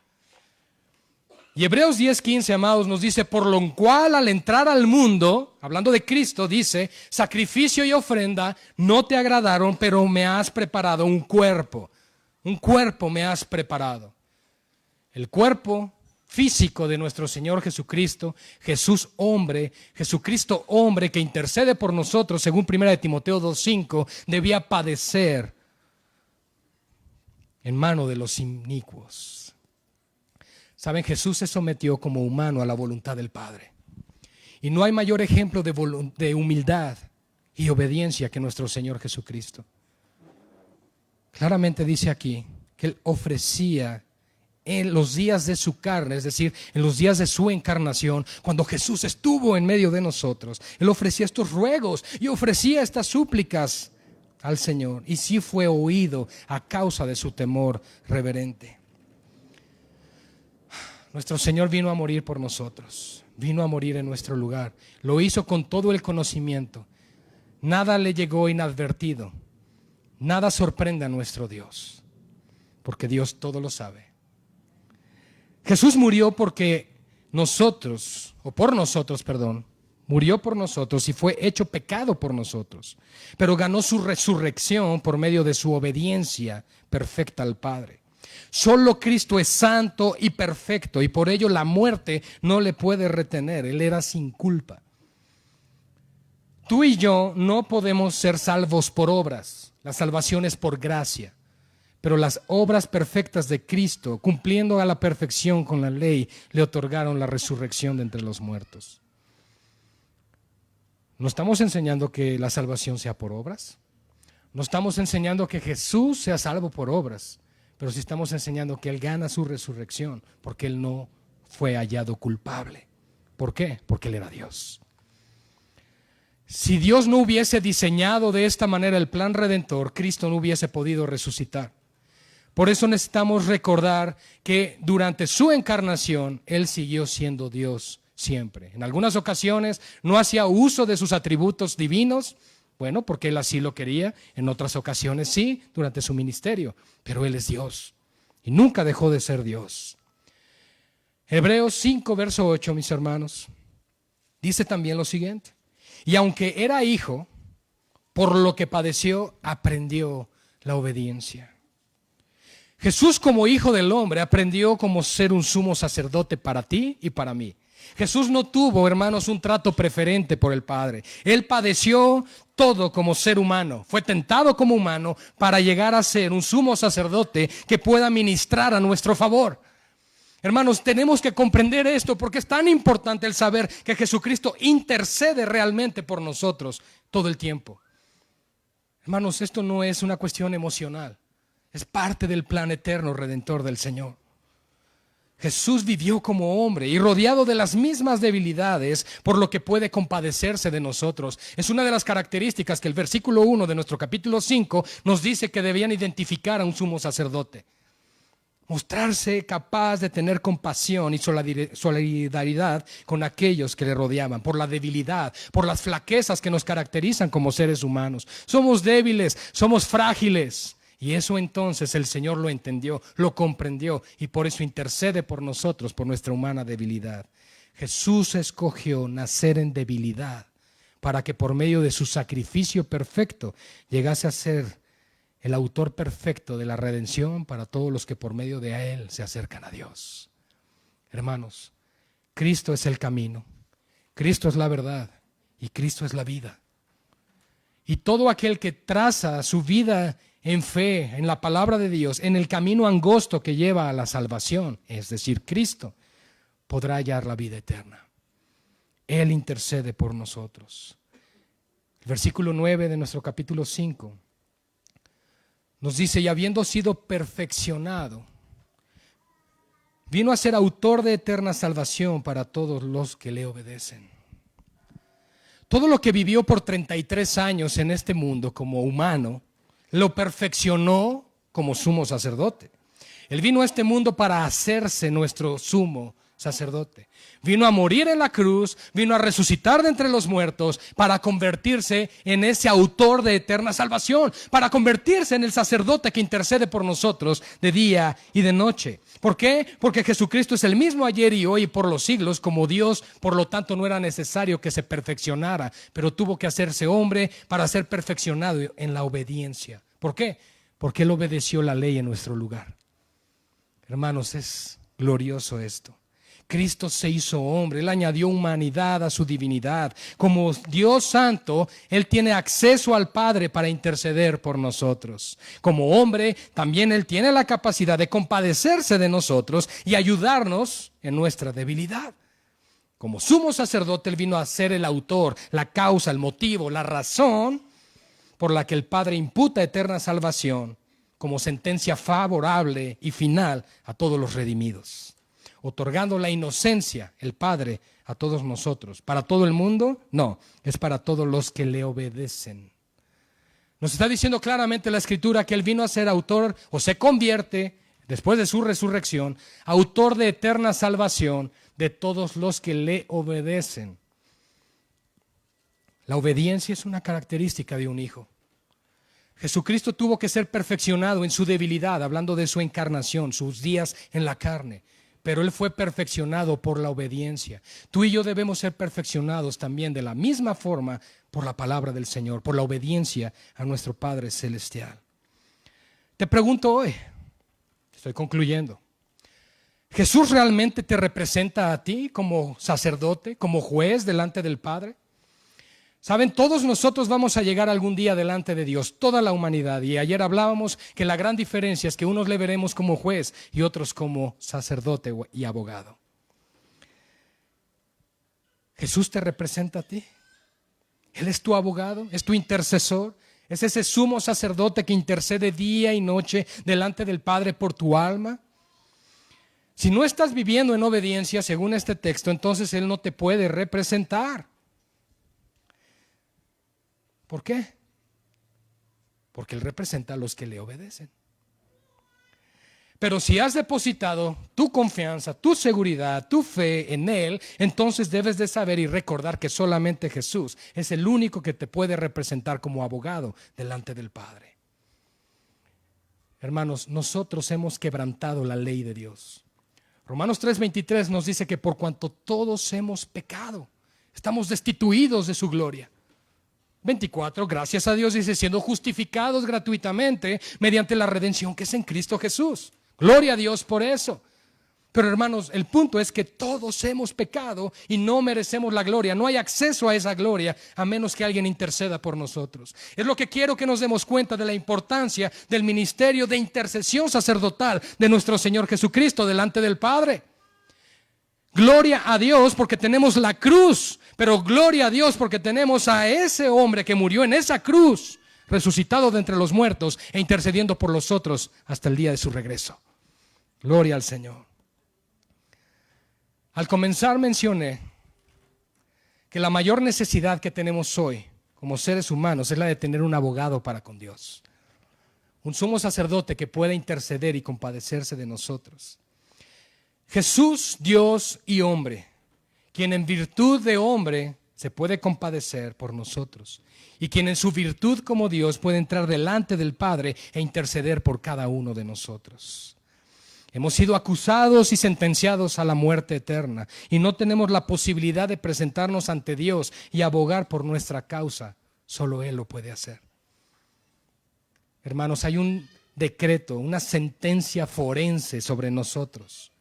Y Hebreos 10:15, amados, nos dice: por lo cual al entrar al mundo, hablando de Cristo, dice: sacrificio y ofrenda no te agradaron, pero me has preparado un cuerpo me has preparado. El cuerpo físico de nuestro Señor Jesucristo, Jesucristo hombre que intercede por nosotros, según 1 Timoteo 2:5, debía padecer en mano de los inicuos. Saben, Jesús se sometió como humano a la voluntad del Padre. Y no hay mayor ejemplo de humildad y obediencia que nuestro Señor Jesucristo. Claramente dice aquí que Él ofrecía en los días de su carne, es decir, en los días de su encarnación, cuando Jesús estuvo en medio de nosotros, Él ofrecía estos ruegos y ofrecía estas súplicas al Señor. Y sí fue oído a causa de su temor reverente. Nuestro Señor vino a morir por nosotros, vino a morir en nuestro lugar. Lo hizo con todo el conocimiento. Nada le llegó inadvertido. Nada sorprende a nuestro Dios, porque Dios todo lo sabe. Jesús murió porque por nosotros, murió por nosotros y fue hecho pecado por nosotros, pero ganó su resurrección por medio de su obediencia perfecta al Padre. Solo Cristo es santo y perfecto y por ello la muerte no le puede retener. Él era sin culpa. Tú y yo no podemos ser salvos por obras. La salvación es por gracia. Pero las obras perfectas de Cristo, cumpliendo a la perfección con la ley, le otorgaron la resurrección de entre los muertos. ¿No estamos enseñando que la salvación sea por obras? No estamos enseñando que Jesús sea salvo por obras, pero sí estamos enseñando que Él gana su resurrección porque Él no fue hallado culpable. ¿Por qué? Porque Él era Dios. Si Dios no hubiese diseñado de esta manera el plan redentor, Cristo no hubiese podido resucitar. Por eso necesitamos recordar que durante su encarnación, Él siguió siendo Dios siempre. En algunas ocasiones no hacía uso de sus atributos divinos, bueno, porque Él así lo quería. En otras ocasiones sí, durante su ministerio. Pero Él es Dios y nunca dejó de ser Dios. Hebreos 5, verso 8, mis hermanos, dice también lo siguiente. Y aunque era hijo, por lo que padeció, aprendió la obediencia. Jesús como hijo del hombre aprendió cómo ser un sumo sacerdote para ti y para mí. Jesús no tuvo, hermanos, un trato preferente por el Padre. Él padeció todo como ser humano. Fue tentado como humano para llegar a ser un sumo sacerdote que pueda ministrar a nuestro favor. Hermanos, tenemos que comprender esto porque es tan importante el saber que Jesucristo intercede realmente por nosotros todo el tiempo. Hermanos, esto no es una cuestión emocional. Es parte del plan eterno redentor del Señor. Jesús vivió como hombre y rodeado de las mismas debilidades, por lo que puede compadecerse de nosotros. Es una de las características que el versículo 1 de nuestro capítulo 5 nos dice que debían identificar a un sumo sacerdote. Mostrarse capaz de tener compasión y solidaridad con aquellos que le rodeaban, por la debilidad, por las flaquezas que nos caracterizan como seres humanos. Somos débiles, somos frágiles. Y eso entonces el Señor lo entendió, lo comprendió y por eso intercede por nosotros, por nuestra humana debilidad. Jesús escogió nacer en debilidad para que por medio de su sacrificio perfecto llegase a ser el autor perfecto de la redención para todos los que por medio de Él se acercan a Dios. Hermanos, Cristo es el camino, Cristo es la verdad y Cristo es la vida. Y todo aquel que traza su vida en fe, en la palabra de Dios, en el camino angosto que lleva a la salvación, es decir, Cristo, podrá hallar la vida eterna. Él intercede por nosotros. El versículo 9 de nuestro capítulo 5 nos dice, y habiendo sido perfeccionado, vino a ser autor de eterna salvación para todos los que le obedecen. Todo lo que vivió por 33 años en este mundo como humano, lo perfeccionó como sumo sacerdote. Él vino a este mundo para hacerse nuestro sumo sacerdote. Vino a morir en la cruz, vino a resucitar de entre los muertos para convertirse en ese autor de eterna salvación, para convertirse en el sacerdote que intercede por nosotros de día y de noche. ¿Por qué? Porque Jesucristo es el mismo ayer y hoy y por los siglos como Dios, por lo tanto no era necesario que se perfeccionara, pero tuvo que hacerse hombre para ser perfeccionado en la obediencia. ¿Por qué? Porque Él obedeció la ley en nuestro lugar. Hermanos, es glorioso esto. Cristo se hizo hombre, Él añadió humanidad a su divinidad. Como Dios santo, Él tiene acceso al Padre para interceder por nosotros. Como hombre, también Él tiene la capacidad de compadecerse de nosotros y ayudarnos en nuestra debilidad. Como sumo sacerdote, Él vino a ser el autor, la causa, el motivo, la razón por la que el Padre imputa eterna salvación como sentencia favorable y final a todos los redimidos, otorgando la inocencia, el Padre, a todos nosotros. ¿Para todo el mundo? No, es para todos los que le obedecen. Nos está diciendo claramente la Escritura que Él vino a ser autor, o se convierte, después de su resurrección, autor de eterna salvación de todos los que le obedecen. La obediencia es una característica de un hijo. Jesucristo tuvo que ser perfeccionado en su debilidad, hablando de su encarnación, sus días en la carne. pero Él fue perfeccionado por la obediencia. Tú y yo debemos ser perfeccionados también de la misma forma por la palabra del Señor, por la obediencia a nuestro Padre Celestial. Te pregunto hoy, estoy concluyendo, ¿Jesús realmente te representa a ti como sacerdote, como juez delante del Padre? Saben, todos nosotros vamos a llegar algún día delante de Dios, toda la humanidad. Y ayer hablábamos que la gran diferencia es que unos le veremos como juez y otros como sacerdote y abogado. ¿Jesús te representa a ti? ¿Él es tu abogado? ¿Es tu intercesor? ¿Es ese sumo sacerdote que intercede día y noche delante del Padre por tu alma? Si no estás viviendo en obediencia según este texto, entonces Él no te puede representar. ¿Por qué? Porque Él representa a los que le obedecen. Pero si has depositado tu confianza, tu seguridad, tu fe en Él, entonces debes de saber y recordar que solamente Jesús es el único que te puede representar como abogado delante del Padre. Hermanos, nosotros hemos quebrantado la ley de Dios. Romanos 3:23 nos dice que por cuanto todos hemos pecado, estamos destituidos de su gloria. 24, gracias a Dios, dice, siendo justificados gratuitamente mediante la redención que es en Cristo Jesús. Gloria a Dios por eso. Pero hermanos, el punto es que todos hemos pecado y no merecemos la gloria. No hay acceso a esa gloria a menos que alguien interceda por nosotros. Es lo que quiero que nos demos cuenta de la importancia del ministerio de intercesión sacerdotal de nuestro Señor Jesucristo delante del Padre. Gloria a Dios porque tenemos la cruz, pero gloria a Dios porque tenemos a ese hombre que murió en esa cruz, resucitado de entre los muertos e intercediendo por los otros hasta el día de su regreso. Gloria al Señor. Al comenzar mencioné que la mayor necesidad que tenemos hoy como seres humanos es la de tener un abogado para con Dios. Un sumo sacerdote que pueda interceder y compadecerse de nosotros. Jesús, Dios y hombre, quien en virtud de hombre se puede compadecer por nosotros y quien en su virtud como Dios puede entrar delante del Padre e interceder por cada uno de nosotros. Hemos sido acusados y sentenciados a la muerte eterna y no tenemos la posibilidad de presentarnos ante Dios y abogar por nuestra causa. Solo Él lo puede hacer. Hermanos, hay un decreto, una sentencia forense sobre nosotros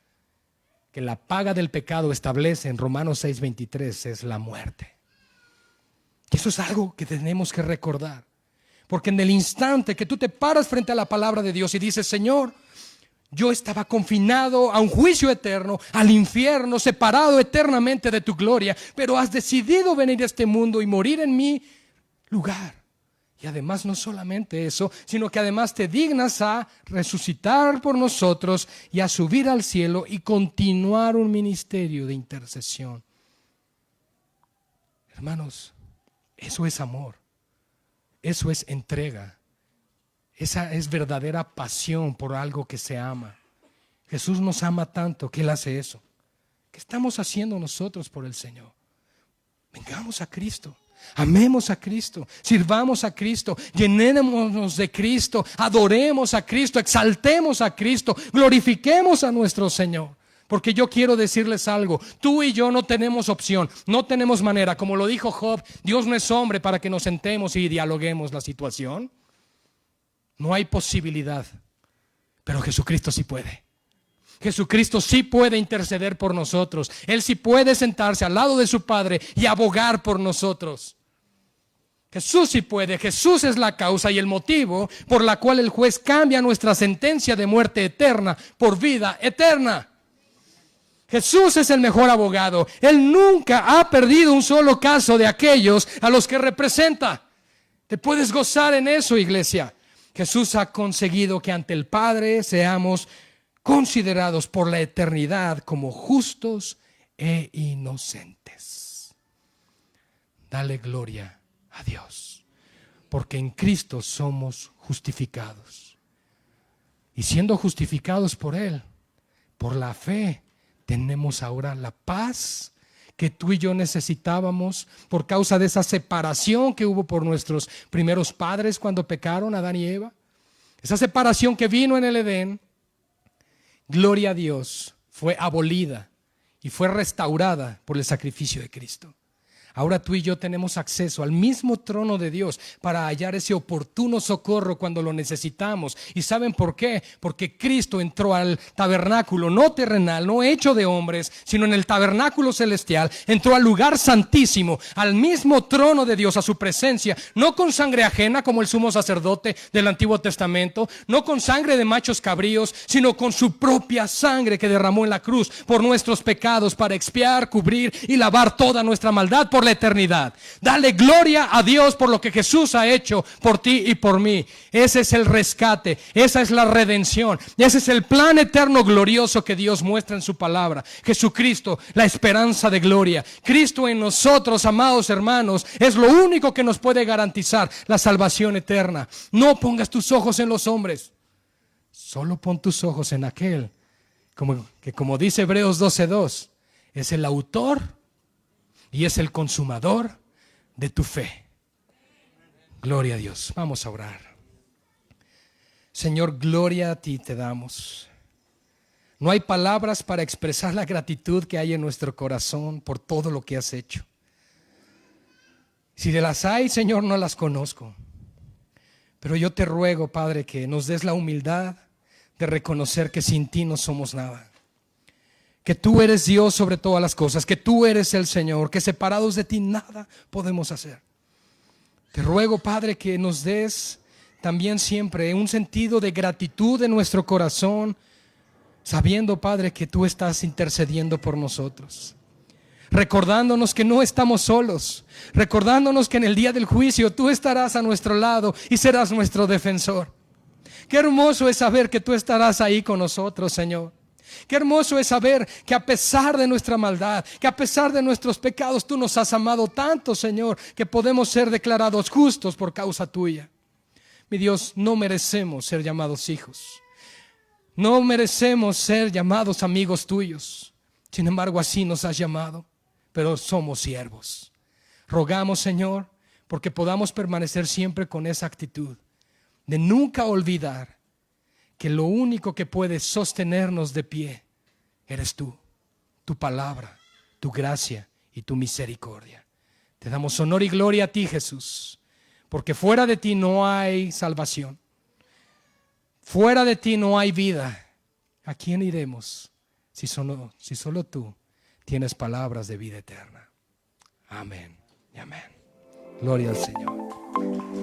que la paga del pecado establece en Romanos 6:23 es la muerte. Y eso es algo que tenemos que recordar. Porque en el instante que tú te paras frente a la palabra de Dios y dices, Señor, yo estaba confinado a un juicio eterno, al infierno, separado eternamente de tu gloria, pero has decidido venir a este mundo y morir en mi lugar. Y además no solamente eso, sino que además te dignas a resucitar por nosotros y a subir al cielo y continuar un ministerio de intercesión. Hermanos, eso es amor, eso es entrega. Esa es verdadera pasión por algo que se ama. Jesús nos ama tanto que Él hace eso. ¿Qué estamos haciendo nosotros por el Señor? Vengamos a Cristo, amemos a Cristo, sirvamos a Cristo, llenémonos de Cristo, adoremos a Cristo, exaltemos a Cristo, glorifiquemos a nuestro Señor. Porque yo quiero decirles algo, tú y yo no tenemos opción, no tenemos manera. Como lo dijo Job, Dios no es hombre para que nos sentemos y dialoguemos la situación. No hay posibilidad, pero Jesucristo sí puede. Jesucristo sí puede interceder por nosotros. Él sí puede sentarse al lado de su Padre y abogar por nosotros. Jesús sí puede. Jesús es la causa y el motivo por la cual el juez cambia nuestra sentencia de muerte eterna por vida eterna. Jesús es el mejor abogado. Él nunca ha perdido un solo caso de aquellos a los que representa. Te puedes gozar en eso, iglesia. Jesús ha conseguido que ante el Padre seamos considerados por la eternidad como justos e inocentes. Dale gloria a Dios, porque en Cristo somos justificados. Y siendo justificados por Él, por la fe, tenemos ahora la paz que tú y yo necesitábamos por causa de esa separación que hubo por nuestros primeros padres cuando pecaron, Adán y Eva. Esa separación que vino en el Edén. Gloria a Dios, fue abolida y fue restaurada por el sacrificio de Cristo. Ahora tú y yo tenemos acceso al mismo trono de Dios para hallar ese oportuno socorro cuando lo necesitamos. ¿Y saben por qué? Porque Cristo entró al tabernáculo, no terrenal, no hecho de hombres, sino en el tabernáculo celestial. Entró al lugar santísimo, al mismo trono de Dios, a su presencia, no con sangre ajena como el sumo sacerdote del Antiguo Testamento, no con sangre de machos cabríos, sino con su propia sangre que derramó en la cruz por nuestros pecados para expiar, cubrir y lavar toda nuestra maldad por la eternidad. Dale gloria a Dios por lo que Jesús ha hecho por ti y por mí. Ese es el rescate, esa es la redención, ese es el plan eterno glorioso que Dios muestra en su palabra. Jesucristo, la esperanza de gloria. Cristo en nosotros, amados hermanos, es lo único que nos puede garantizar la salvación eterna. No pongas tus ojos en los hombres, solo pon tus ojos en aquel que, como dice Hebreos 12:2, es el autor y es el consumador de tu fe. Gloria a Dios. Vamos a orar. Señor, gloria a ti te damos. No hay palabras para expresar la gratitud que hay en nuestro corazón por todo lo que has hecho. Si de las hay, Señor, no las conozco. Pero yo te ruego, Padre, que nos des la humildad de reconocer que sin ti no somos nada. Que tú eres Dios sobre todas las cosas, que tú eres el Señor, que separados de ti nada podemos hacer. Te ruego, Padre, que nos des también siempre un sentido de gratitud en nuestro corazón, sabiendo, Padre, que tú estás intercediendo por nosotros. Recordándonos que no estamos solos, recordándonos que en el día del juicio tú estarás a nuestro lado y serás nuestro defensor. Qué hermoso es saber que tú estarás ahí con nosotros, Señor. Qué hermoso es saber que a pesar de nuestra maldad, que a pesar de nuestros pecados, tú nos has amado tanto, Señor, que podemos ser declarados justos por causa tuya. Mi Dios, no merecemos ser llamados hijos. No merecemos ser llamados amigos tuyos. Sin embargo, así nos has llamado, pero somos siervos. Rogamos, Señor, porque podamos permanecer siempre con esa actitud de nunca olvidar que lo único que puede sostenernos de pie eres tú, tu palabra, tu gracia y tu misericordia. Te damos honor y gloria a ti, Jesús, porque fuera de ti no hay salvación. Fuera de ti no hay vida. ¿A quién iremos si solo tú tienes palabras de vida eterna? Amén y amén. Gloria al Señor.